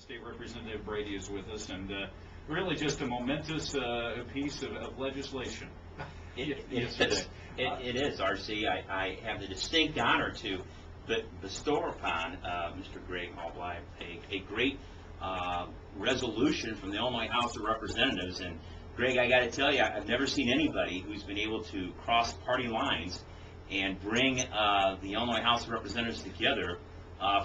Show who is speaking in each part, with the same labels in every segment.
Speaker 1: State Representative Brady is with us, and really just a momentous piece of legislation.
Speaker 2: It is, R.C. I have the distinct honor to bestow upon Mr. Greg Halbleib a great resolution from the Illinois House of Representatives. And Greg, I got to tell you, I've never seen anybody who's been able to cross party lines and bring the Illinois House of Representatives together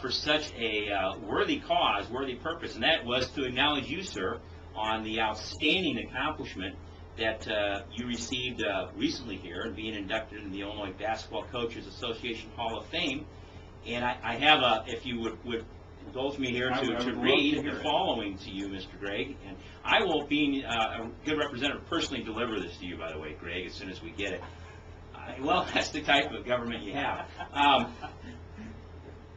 Speaker 2: for such a worthy cause, worthy purpose, and that was to acknowledge you, sir, on the outstanding accomplishment that you received recently here and being inducted into the Illinois Basketball Coaches Association Hall of Fame. And I have if you would indulge me here to read the following to you, Mr. Greg. And I will, being a good representative, personally deliver this to you, by the way, Greg, as soon as we get it. Well, that's the type of government you have.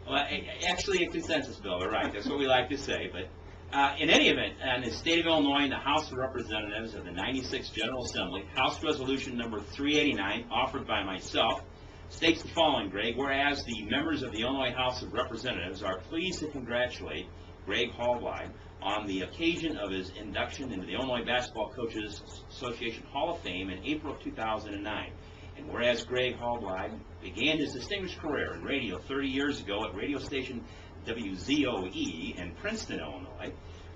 Speaker 2: Well, actually, a consensus bill, all right. That's what we like to say. But in any event, in the state of Illinois, in the House of Representatives of the 96th General Assembly, House Resolution number 389, offered by myself, states the following, Greg. Whereas the members of the Illinois House of Representatives are pleased to congratulate Greg Halbleib on the occasion of his induction into the Illinois Basketball Coaches Association Hall of Fame in April of 2009. And whereas Greg Halbleib began his distinguished career in radio 30 years ago at radio station WZOE in Princeton, Illinois,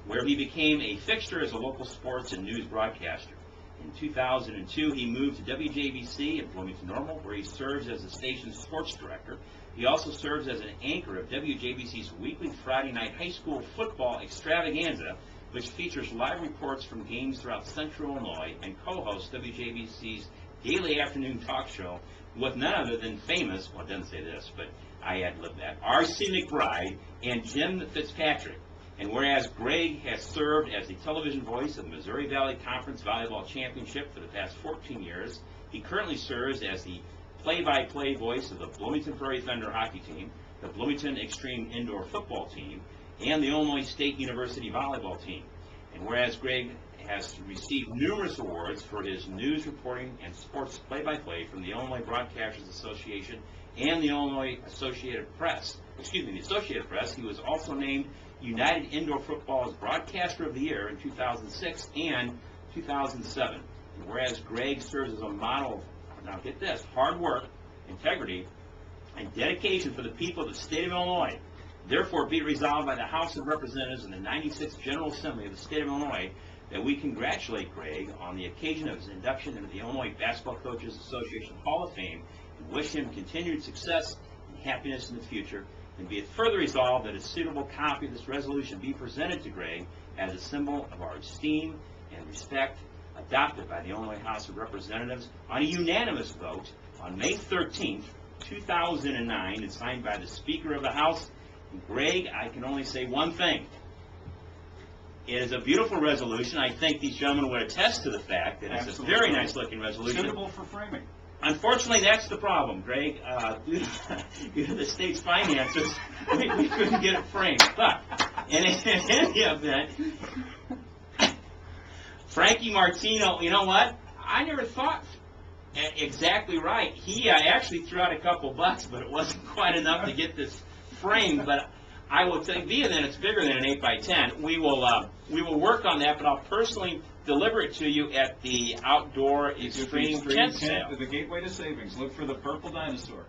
Speaker 2: where he became a fixture as a local sports and news broadcaster. In 2002, he moved to WJBC in Bloomington, Normal, where he serves as the station's sports director. He also serves as an anchor of WJBC's weekly Friday night high school football extravaganza, which features live reports from games throughout Central Illinois, and co-hosts WJBC's daily afternoon talk show with none other than famous, well, it doesn't say this, but I ad-libbed that, R.C. McBride and Jim Fitzpatrick. And whereas Greg has served as the television voice of the Missouri Valley Conference Volleyball Championship for the past 14 years, he currently serves as the play-by-play voice of the Bloomington Prairie Thunder hockey team, the Bloomington Extreme Indoor Football team, and the Illinois State University volleyball team. And whereas Greg has received numerous awards for his news reporting and sports play-by-play from the Illinois Broadcasters Association and the Illinois Associated Press. The Associated Press. He was also named United Indoor Football's Broadcaster of the Year in 2006 and 2007. And whereas Greg serves as a model of, now get this, hard work, integrity, and dedication for the people of the state of Illinois, therefore be it resolved by the House of Representatives and the 96th General Assembly of the state of Illinois that we congratulate Greg on the occasion of his induction into the Illinois Basketball Coaches Association Hall of Fame and wish him continued success and happiness in the future, and be it further resolved that a suitable copy of this resolution be presented to Greg as a symbol of our esteem and respect, adopted by the Illinois House of Representatives on a unanimous vote on May 13th, 2009, and signed by the Speaker of the House. And Greg, I can only say one thing. It is a beautiful resolution. I think these gentlemen would attest to the fact that it's a very nice-looking resolution.
Speaker 1: Suitable for framing.
Speaker 2: Unfortunately, that's the problem, Greg. Due to the state's finances, we couldn't get it framed. But in any event, Frankie Martino, you know what? I never thought exactly right. He actually threw out a couple bucks, but it wasn't quite enough to get this framed. But I will tell you, being that it's bigger than an 8x10, we will work on that, but I'll personally deliver it to you at the Outdoor Extreme Tent Sale.
Speaker 1: The gateway to savings. Look for the purple dinosaur.